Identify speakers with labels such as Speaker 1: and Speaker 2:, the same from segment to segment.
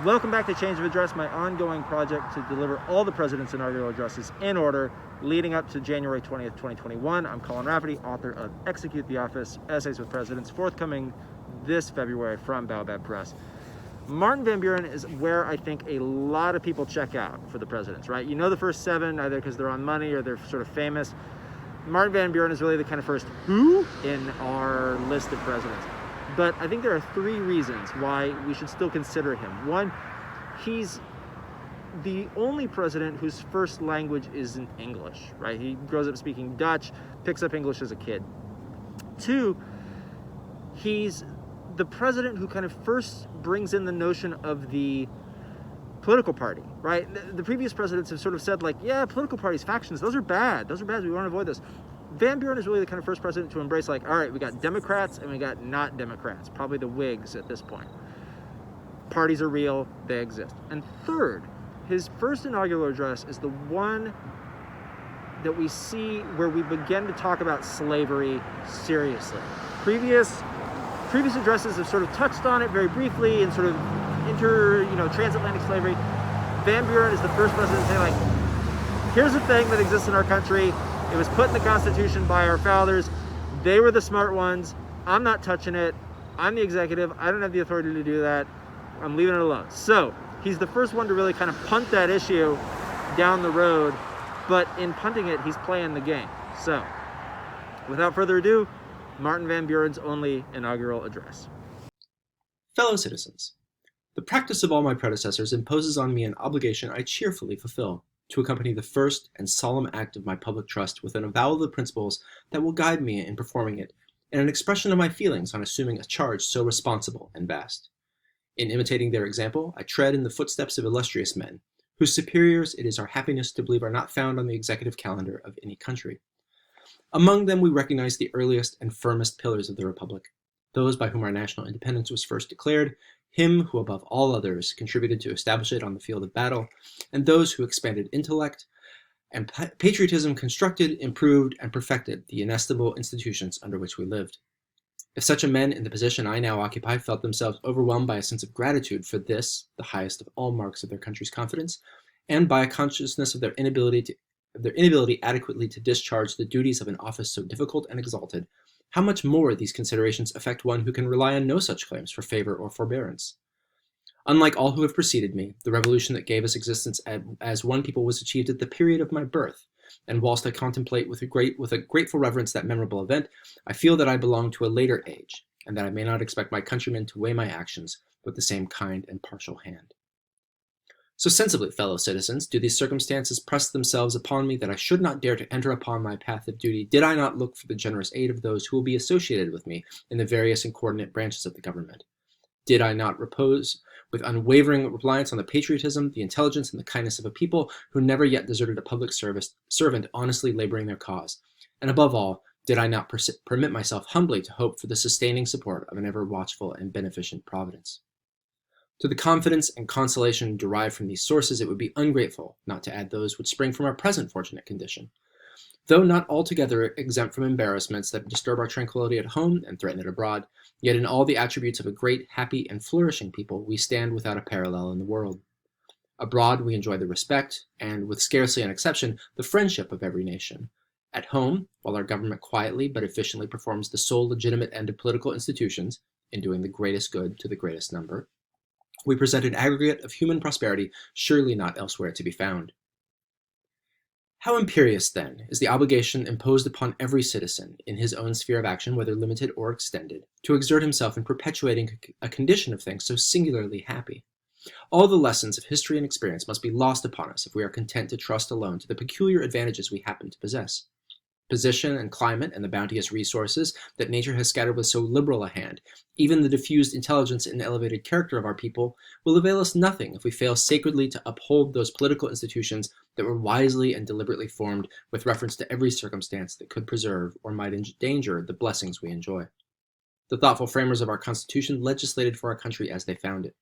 Speaker 1: Welcome back to Change of Address, my ongoing project to deliver all the President's inaugural addresses in order leading up to January 20th, 2021. I'm Colin Rafferty, author of Execute the Office, Essays with Presidents, forthcoming this February from Baobab Press. Martin Van Buren is where I think a lot of people check out for the presidents, right? You know the first seven, either because they're on money or they're sort of famous. Martin Van Buren is really the kind of first who in our list of presidents. But I think there are three reasons why we should still consider him. One, he's the only president whose first language isn't English, right? He grows up speaking Dutch, picks up English as a kid. Two, he's the president who kind of first brings in the notion of the political party, right? The previous presidents have sort of said, like, yeah, political parties, factions, those are bad. Those are bad. We want to avoid this. Van Buren is really the kind of first president to embrace, like, all right, we got Democrats and we got not Democrats, probably the Whigs at this point. Parties are real, they exist. And third, his first inaugural address is the one that we see where we begin to talk about slavery seriously. Previous addresses have sort of touched on it very briefly and sort of transatlantic slavery. Van Buren is the first president to say, like, here's the thing that exists in our country. It was put in the Constitution by our fathers. They were the smart ones. I'm not touching it. I'm the executive. I don't have the authority to do that. I'm leaving it alone. So he's the first one to really kind of punt that issue down the road. But in punting it, he's playing the game. So without further ado, Martin Van Buren's only inaugural address.
Speaker 2: Fellow citizens, the practice of all my predecessors imposes on me an obligation I cheerfully fulfill, to accompany the first and solemn act of my public trust with an avowal of the principles that will guide me in performing it, and an expression of my feelings on assuming a charge so responsible and vast. In imitating their example, I tread in the footsteps of illustrious men, whose superiors it is our happiness to believe are not found on the executive calendar of any country. Among them we recognize the earliest and firmest pillars of the Republic, those by whom our national independence was first declared, him who above all others contributed to establish it on the field of battle, and those who expanded intellect and patriotism, constructed, improved, and perfected the inestimable institutions under which we lived. If such a men in the position I now occupy felt themselves overwhelmed by a sense of gratitude for this, the highest of all marks of their country's confidence, and by a consciousness of their inability adequately to discharge the duties of an office so difficult and exalted, how much more these considerations affect one who can rely on no such claims for favor or forbearance. Unlike all who have preceded me, the revolution that gave us existence as one people was achieved at the period of my birth, and whilst I contemplate with a grateful reverence that memorable event, I feel that I belong to a later age, and that I may not expect my countrymen to weigh my actions with the same kind and partial hand. So sensibly, fellow citizens, do these circumstances press themselves upon me that I should not dare to enter upon my path of duty, did I not look for the generous aid of those who will be associated with me in the various and coordinate branches of the government? Did I not repose with unwavering reliance on the patriotism, the intelligence, and the kindness of a people who never yet deserted a public servant honestly laboring their cause? And above all, did I not permit myself humbly to hope for the sustaining support of an ever watchful and beneficent Providence? To the confidence and consolation derived from these sources, it would be ungrateful not to add those which spring from our present fortunate condition. Though not altogether exempt from embarrassments that disturb our tranquility at home and threaten it abroad, yet in all the attributes of a great, happy, and flourishing people, we stand without a parallel in the world. Abroad, we enjoy the respect, and, with scarcely an exception, the friendship of every nation. At home, while our government quietly but efficiently performs the sole legitimate end of political institutions, in doing the greatest good to the greatest number, we present an aggregate of human prosperity surely not elsewhere to be found. How imperious, then, is the obligation imposed upon every citizen, in his own sphere of action, whether limited or extended, to exert himself in perpetuating a condition of things so singularly happy? All the lessons of history and experience must be lost upon us if we are content to trust alone to the peculiar advantages we happen to possess. Position and climate and the bounteous resources that nature has scattered with so liberal a hand, even the diffused intelligence and elevated character of our people, will avail us nothing if we fail sacredly to uphold those political institutions that were wisely and deliberately formed with reference to every circumstance that could preserve or might endanger the blessings we enjoy. The thoughtful framers of our Constitution legislated for our country as they found it.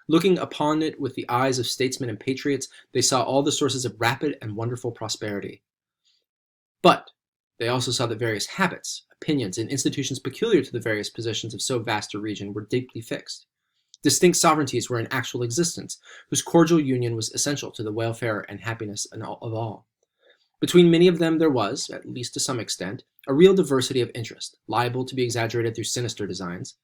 Speaker 2: Looking upon it with the eyes of statesmen and patriots, they saw all the sources of rapid and wonderful prosperity. But they also saw that various habits, opinions, and institutions peculiar to the various positions of so vast a region were deeply fixed. Distinct sovereignties were in actual existence, whose cordial union was essential to the welfare and happiness of all. Between many of them there was, at least to some extent, a real diversity of interest, liable to be exaggerated through sinister designs.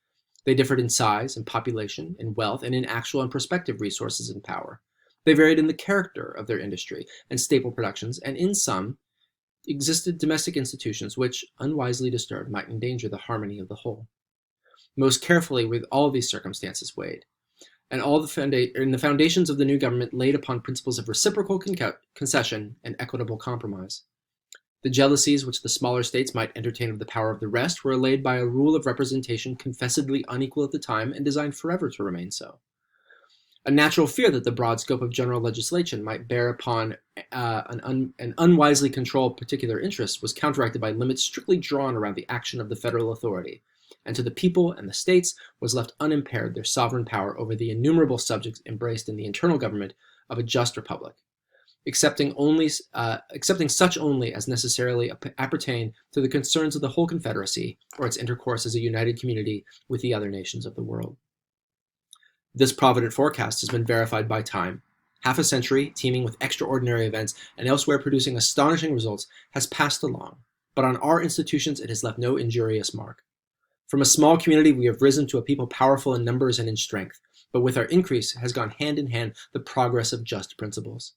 Speaker 2: They differed in size, in population, in wealth, and in actual and prospective resources and power. They varied in the character of their industry and staple productions, and in some existed domestic institutions which, unwisely disturbed, might endanger the harmony of the whole. Most carefully were all these circumstances weighed, and the foundations of the new government laid upon principles of reciprocal concession and equitable compromise. The jealousies which the smaller states might entertain of the power of the rest were allayed by a rule of representation confessedly unequal at the time and designed forever to remain so. A natural fear that the broad scope of general legislation might bear upon an unwisely controlled particular interest was counteracted by limits strictly drawn around the action of the federal authority, and to the people and the states was left unimpaired their sovereign power over the innumerable subjects embraced in the internal government of a just republic, accepting such only as necessarily appertain to the concerns of the whole confederacy or its intercourse as a united community with the other nations of the world. This provident forecast has been verified by time. Half a century, teeming with extraordinary events and elsewhere producing astonishing results, has passed along, but on our institutions it has left no injurious mark. From a small community we have risen to a people powerful in numbers and in strength, but with our increase has gone hand in hand the progress of just principles.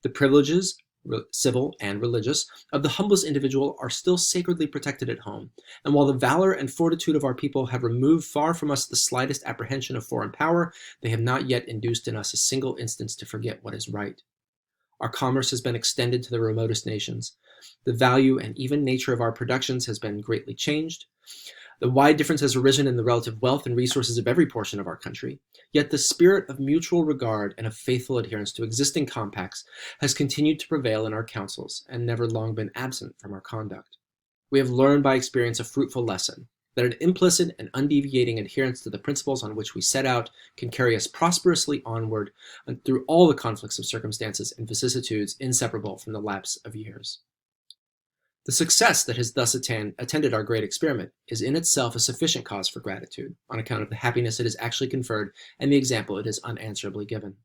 Speaker 2: The privileges, civil and religious, of the humblest individual are still sacredly protected at home, and while the valor and fortitude of our people have removed far from us the slightest apprehension of foreign power, they have not yet induced in us a single instance to forget what is right. Our commerce has been extended to the remotest nations. The value and even nature of our productions has been greatly changed. The wide difference has arisen in the relative wealth and resources of every portion of our country, yet the spirit of mutual regard and of faithful adherence to existing compacts has continued to prevail in our councils and never long been absent from our conduct. We have learned by experience a fruitful lesson, that an implicit and undeviating adherence to the principles on which we set out can carry us prosperously onward and through all the conflicts of circumstances and vicissitudes inseparable from the lapse of years. The success that has thus attended our great experiment is in itself a sufficient cause for gratitude, on account of the happiness it has actually conferred and the example it has unanswerably given.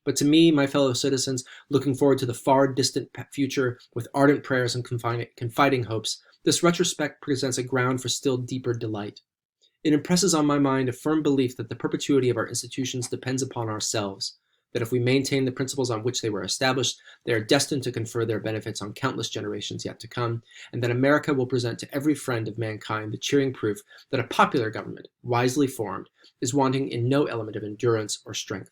Speaker 2: But to me, my fellow citizens, looking forward to the far distant future with ardent prayers and confiding hopes, this retrospect presents a ground for still deeper delight. It impresses on my mind a firm belief that the perpetuity of our institutions depends upon ourselves, that if we maintain the principles on which they were established, they are destined to confer their benefits on countless generations yet to come, and that America will present to every friend of mankind the cheering proof that a popular government, wisely formed, is wanting in no element of endurance or strength.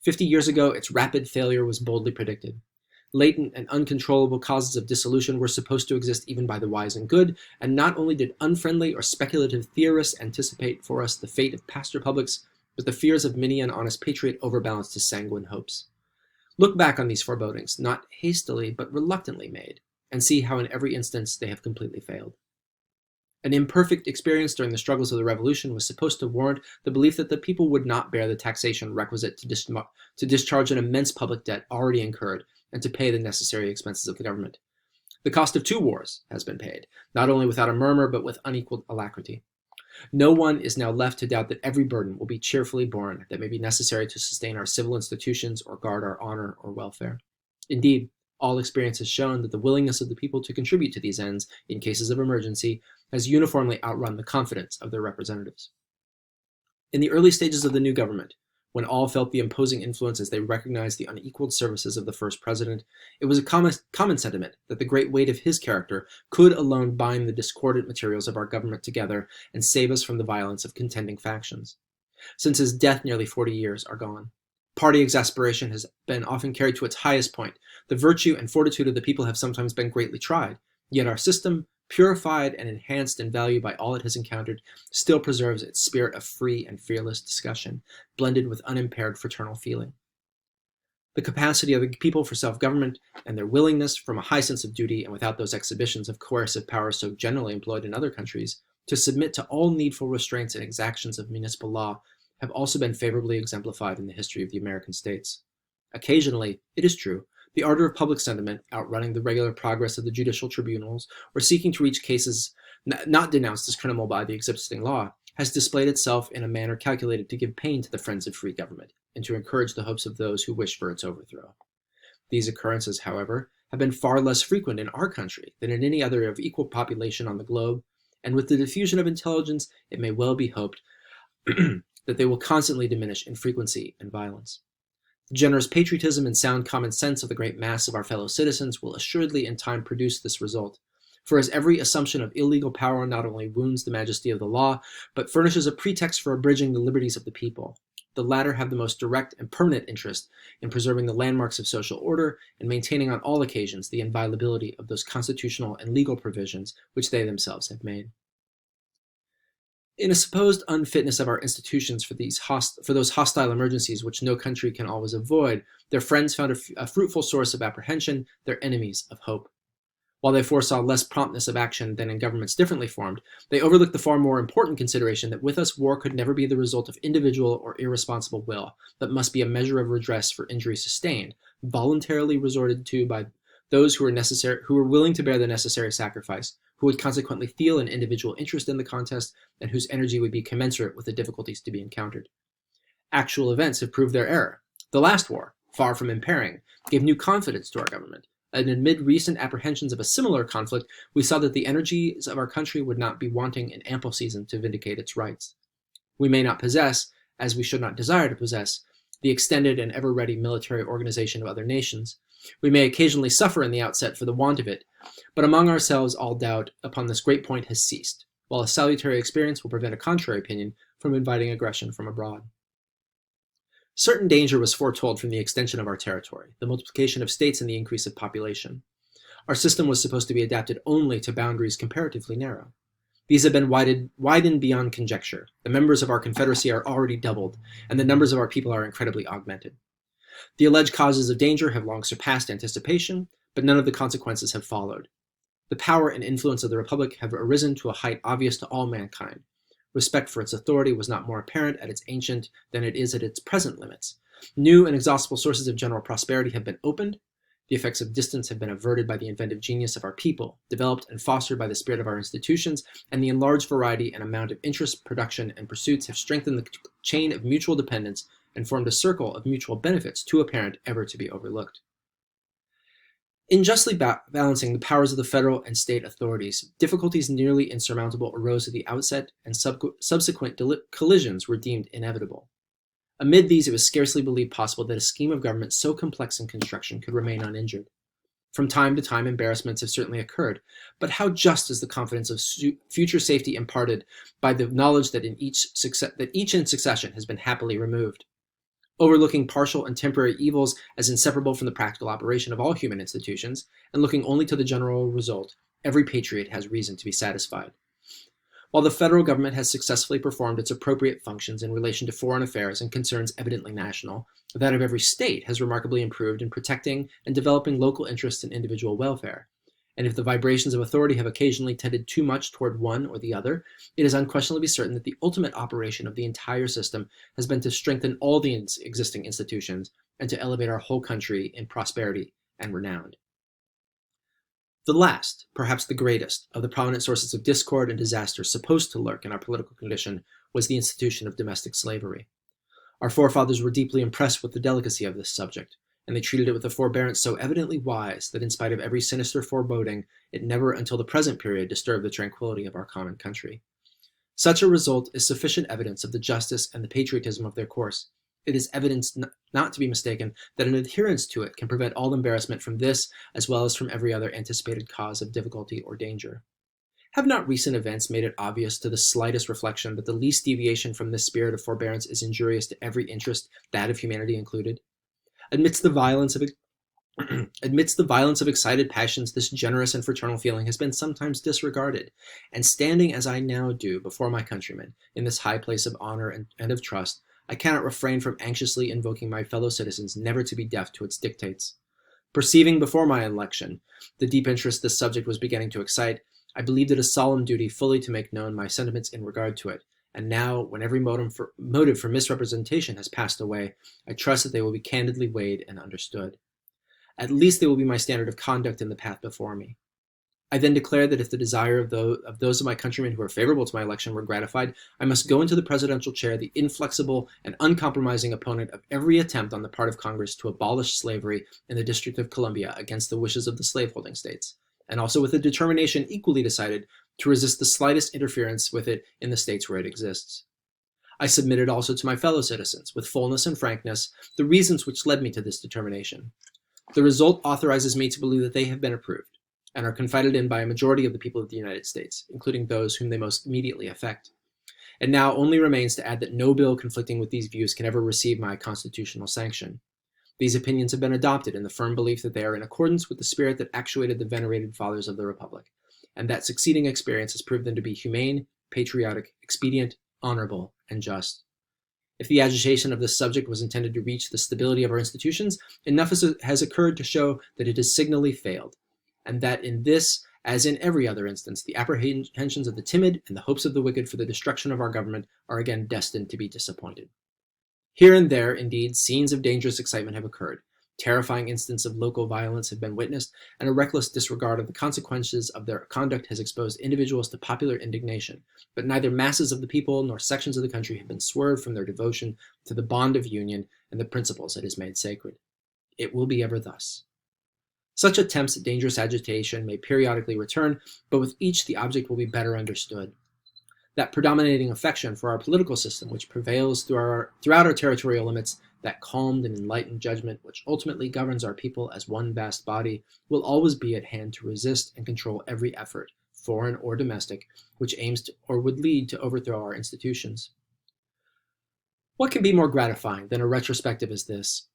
Speaker 2: 50 years ago, its rapid failure was boldly predicted. Latent and uncontrollable causes of dissolution were supposed to exist even by the wise and good, and not only did unfriendly or speculative theorists anticipate for us the fate of past republics, but the fears of many an honest patriot overbalanced his sanguine hopes. Look back on these forebodings, not hastily but reluctantly made, and see how in every instance they have completely failed. An imperfect experience during the struggles of the Revolution was supposed to warrant the belief that the people would not bear the taxation requisite to discharge an immense public debt already incurred and to pay the necessary expenses of the government. The cost of 2 wars has been paid, not only without a murmur but with unequaled alacrity. No one is now left to doubt that every burden will be cheerfully borne that may be necessary to sustain our civil institutions or guard our honor or welfare. Indeed, all experience has shown that the willingness of the people to contribute to these ends in cases of emergency has uniformly outrun the confidence of their representatives. In the early stages of the new government, when all felt the imposing influence as they recognized the unequaled services of the first president, it was a common sentiment that the great weight of his character could alone bind the discordant materials of our government together and save us from the violence of contending factions. Since his death, nearly 40 years are gone. Party exasperation has been often carried to its highest point. The virtue and fortitude of the people have sometimes been greatly tried, yet our system, purified and enhanced in value by all it has encountered, still preserves its spirit of free and fearless discussion, blended with unimpaired fraternal feeling. The capacity of the people for self-government and their willingness, from a high sense of duty and without those exhibitions of coercive power so generally employed in other countries, to submit to all needful restraints and exactions of municipal law, have also been favorably exemplified in the history of the American states. Occasionally, it is true, the ardor of public sentiment, outrunning the regular progress of the judicial tribunals, or seeking to reach cases not denounced as criminal by the existing law, has displayed itself in a manner calculated to give pain to the friends of free government and to encourage the hopes of those who wish for its overthrow. These occurrences, however, have been far less frequent in our country than in any other of equal population on the globe, and with the diffusion of intelligence, it may well be hoped that they will constantly diminish in frequency and violence. The generous patriotism and sound common sense of the great mass of our fellow citizens will assuredly in time produce this result. For as every assumption of illegal power not only wounds the majesty of the law, but furnishes a pretext for abridging the liberties of the people, the latter have the most direct and permanent interest in preserving the landmarks of social order and maintaining on all occasions the inviolability of those constitutional and legal provisions which they themselves have made. In a supposed unfitness of our institutions for those hostile emergencies which no country can always avoid, their friends found a fruitful source of apprehension, their enemies of hope. While they foresaw less promptness of action than in governments differently formed, they overlooked the far more important consideration that with us war could never be the result of individual or irresponsible will, but must be a measure of redress for injury sustained, voluntarily resorted to by those who were willing to bear the necessary sacrifice, who would consequently feel an individual interest in the contest, and whose energy would be commensurate with the difficulties to be encountered. Actual events have proved their error. The last war, far from impairing, gave new confidence to our government. And amid recent apprehensions of a similar conflict, we saw that the energies of our country would not be wanting in ample season to vindicate its rights. We may not possess, as we should not desire to possess, the extended and ever-ready military organization of other nations. We may occasionally suffer in the outset for the want of it, but among ourselves all doubt upon this great point has ceased, while a salutary experience will prevent a contrary opinion from inviting aggression from abroad. Certain danger was foretold from the extension of our territory, the multiplication of states and the increase of population. Our system was supposed to be adapted only to boundaries comparatively narrow. These have been widened beyond conjecture. The members of our confederacy are already doubled, and the numbers of our people are incredibly augmented. The alleged causes of danger have long surpassed anticipation, but none of the consequences have followed. The power and influence of the Republic have arisen to a height obvious to all mankind. Respect for its authority was not more apparent at its ancient than it is at its present limits. New and exhaustible sources of general prosperity have been opened. The effects of distance have been averted by the inventive genius of our people, developed and fostered by the spirit of our institutions, and the enlarged variety and amount of interest, production, and pursuits have strengthened the chain of mutual dependence and formed a circle of mutual benefits too apparent ever to be overlooked. In justly balancing the powers of the federal and state authorities, difficulties nearly insurmountable arose at the outset, and subsequent collisions were deemed inevitable. Amid these, it was scarcely believed possible that a scheme of government so complex in construction could remain uninjured. From time to time, embarrassments have certainly occurred, but how just is the confidence of future safety imparted by the knowledge that each in succession has been happily removed. Overlooking partial and temporary evils as inseparable from the practical operation of all human institutions, and looking only to the general result, every patriot has reason to be satisfied. While the federal government has successfully performed its appropriate functions in relation to foreign affairs and concerns evidently national, that of every state has remarkably improved in protecting and developing local interests and individual welfare. And if the vibrations of authority have occasionally tended too much toward one or the other, it is unquestionably certain that the ultimate operation of the entire system has been to strengthen all the existing institutions and to elevate our whole country in prosperity and renown. The last, perhaps the greatest, of the prominent sources of discord and disaster supposed to lurk in our political condition was the institution of domestic slavery. Our forefathers were deeply impressed with the delicacy of this subject, and they treated it with a forbearance so evidently wise that in spite of every sinister foreboding, it never until the present period disturbed the tranquility of our common country. Such a result is sufficient evidence of the justice and the patriotism of their course. It is evidence not to be mistaken that an adherence to it can prevent all embarrassment from this as well as from every other anticipated cause of difficulty or danger. Have not recent events made it obvious to the slightest reflection that the least deviation from this spirit of forbearance is injurious to every interest, that of humanity included? Amidst the violence of excited passions, this generous and fraternal feeling has been sometimes disregarded, and standing as I now do before my countrymen in this high place of honor and of trust, I cannot refrain from anxiously invoking my fellow citizens never to be deaf to its dictates. Perceiving before my election the deep interest this subject was beginning to excite, I believed it a solemn duty fully to make known my sentiments in regard to it, and now, when every motive for misrepresentation has passed away, I trust that they will be candidly weighed and understood. At least they will be my standard of conduct in the path before me. I then declared that if the desire of those of my countrymen who are favorable to my election were gratified, I must go into the presidential chair the inflexible and uncompromising opponent of every attempt on the part of Congress to abolish slavery in the District of Columbia against the wishes of the slaveholding states, and also with a determination equally decided to resist the slightest interference with it in the states where it exists. I submitted also to my fellow citizens, with fullness and frankness, the reasons which led me to this determination. The result authorizes me to believe that they have been approved, and are confided in by a majority of the people of the United States, including those whom they most immediately affect. It now only remains to add that no bill conflicting with these views can ever receive my constitutional sanction. These opinions have been adopted in the firm belief that they are in accordance with the spirit that actuated the venerated fathers of the Republic, and that succeeding experience has proved them to be humane, patriotic, expedient, honorable, and just. If the agitation of this subject was intended to reach the stability of our institutions, enough has occurred to show that it has signally failed, and that in this, as in every other instance, the apprehensions of the timid and the hopes of the wicked for the destruction of our government are again destined to be disappointed. Here and there, indeed, scenes of dangerous excitement have occurred, terrifying instances of local violence have been witnessed, and a reckless disregard of the consequences of their conduct has exposed individuals to popular indignation, but neither masses of the people nor sections of the country have been swerved from their devotion to the bond of union and the principles it has made sacred. It will be ever thus. Such attempts at dangerous agitation may periodically return, but with each the object will be better understood. That predominating affection for our political system which prevails throughout our territorial limits, that calmed and enlightened judgment which ultimately governs our people as one vast body, will always be at hand to resist and control every effort, foreign or domestic, which aims to or would lead to overthrow our institutions. What can be more gratifying than a retrospective as this?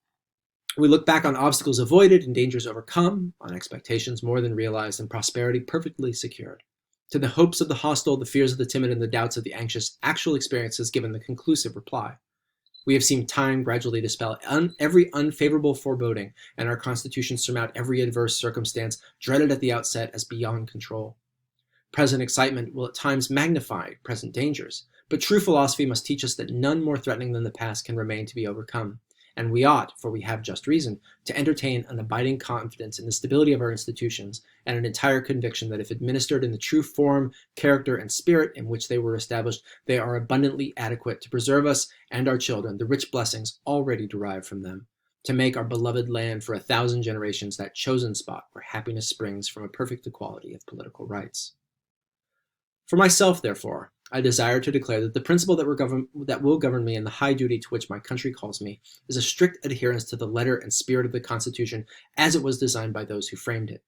Speaker 2: We look back on obstacles avoided and dangers overcome, on expectations more than realized and prosperity perfectly secured. To the hopes of the hostile, the fears of the timid, and the doubts of the anxious, actual experience has given the conclusive reply. We have seen time gradually dispel every unfavorable foreboding, and our Constitution surmount every adverse circumstance dreaded at the outset as beyond control. Present excitement will at times magnify present dangers, but true philosophy must teach us that none more threatening than the past can remain to be overcome. And we ought, for we have just reason, to entertain an abiding confidence in the stability of our institutions and an entire conviction that if administered in the true form, character, and spirit in which they were established, they are abundantly adequate to preserve us and our children the rich blessings already derived from them, to make our beloved land for 1,000 generations that chosen spot where happiness springs from a perfect equality of political rights. For myself, therefore, I desire to declare that the principle that will govern me in the high duty to which my country calls me is a strict adherence to the letter and spirit of the Constitution as it was designed by those who framed it.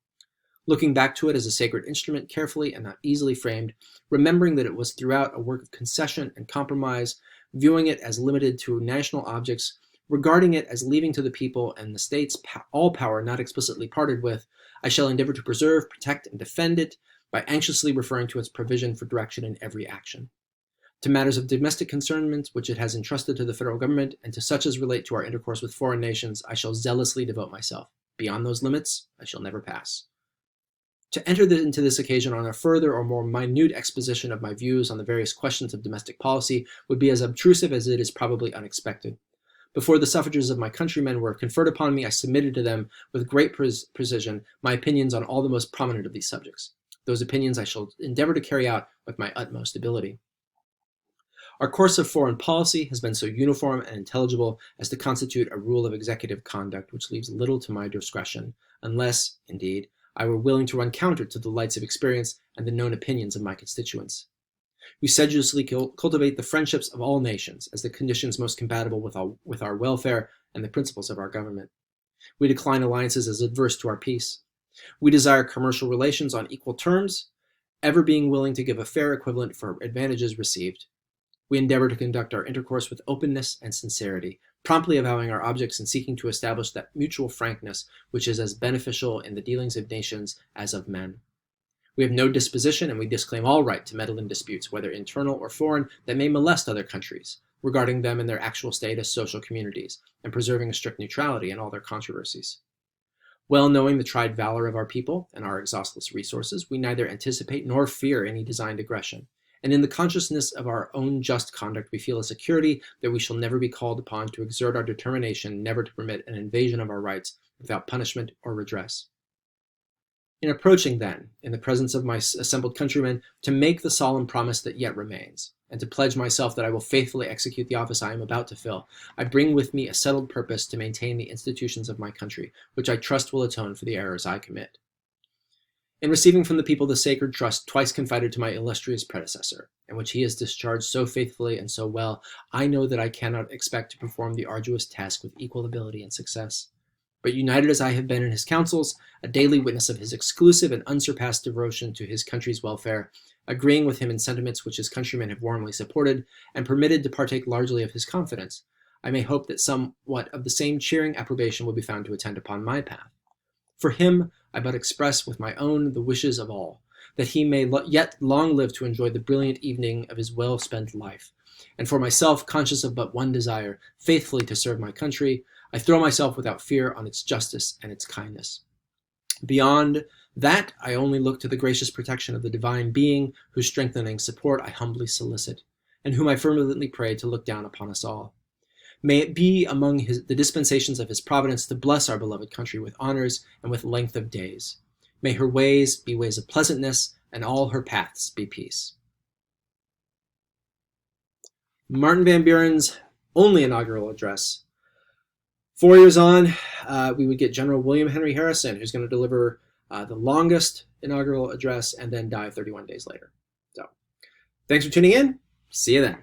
Speaker 2: Looking back to it as a sacred instrument, carefully and not easily framed, remembering that it was throughout a work of concession and compromise, viewing it as limited to national objects, regarding it as leaving to the people and the states all power not explicitly parted with, I shall endeavor to preserve, protect, and defend it, by anxiously referring to its provision for direction in every action. To matters of domestic concernment which it has entrusted to the federal government, and to such as relate to our intercourse with foreign nations, I shall zealously devote myself. Beyond those limits, I shall never pass. To enter into this occasion on a further or more minute exposition of my views on the various questions of domestic policy would be as obtrusive as it is probably unexpected. Before the suffrages of my countrymen were conferred upon me, I submitted to them with great precision my opinions on all the most prominent of these subjects. Those opinions I shall endeavor to carry out with my utmost ability. Our course of foreign policy has been so uniform and intelligible as to constitute a rule of executive conduct which leaves little to my discretion, unless, indeed, I were willing to run counter to the lights of experience and the known opinions of my constituents. We sedulously cultivate the friendships of all nations as the conditions most compatible with our welfare and the principles of our government. We decline alliances as adverse to our peace. We desire commercial relations on equal terms, ever being willing to give a fair equivalent for advantages received. We endeavor to conduct our intercourse with openness and sincerity, promptly avowing our objects and seeking to establish that mutual frankness which is as beneficial in the dealings of nations as of men. We have no disposition, and we disclaim all right to meddle in disputes, whether internal or foreign, that may molest other countries, regarding them in their actual state as social communities, and preserving a strict neutrality in all their controversies. Well knowing the tried valor of our people and our exhaustless resources, we neither anticipate nor fear any designed aggression, and in the consciousness of our own just conduct we feel a security that we shall never be called upon to exert our determination never to permit an invasion of our rights without punishment or redress. In approaching then, in the presence of my assembled countrymen, to make the solemn promise that yet remains, and to pledge myself that I will faithfully execute the office I am about to fill, I bring with me a settled purpose to maintain the institutions of my country, which I trust will atone for the errors I commit. In receiving from the people the sacred trust twice confided to my illustrious predecessor, and which he has discharged so faithfully and so well, I know that I cannot expect to perform the arduous task with equal ability and success. But united as I have been in his counsels, a daily witness of his exclusive and unsurpassed devotion to his country's welfare, agreeing with him in sentiments which his countrymen have warmly supported, and permitted to partake largely of his confidence, I may hope that somewhat of the same cheering approbation will be found to attend upon my path. For him, I but express with my own the wishes of all, that he may yet long live to enjoy the brilliant evening of his well-spent life. And for myself, conscious of but one desire, faithfully to serve my country, I throw myself without fear on its justice and its kindness. Beyond that, I only look to the gracious protection of the divine being, whose strengthening support I humbly solicit, and whom I fervently pray to look down upon us all. May it be among the dispensations of his providence to bless our beloved country with honors and with length of days. May her ways be ways of pleasantness, and all her paths be peace. Martin Van Buren's only inaugural address. 4 years on, we would get General William Henry Harrison, who's going to deliver the longest inaugural address and then die 31 days later. So, thanks for tuning in. See you then.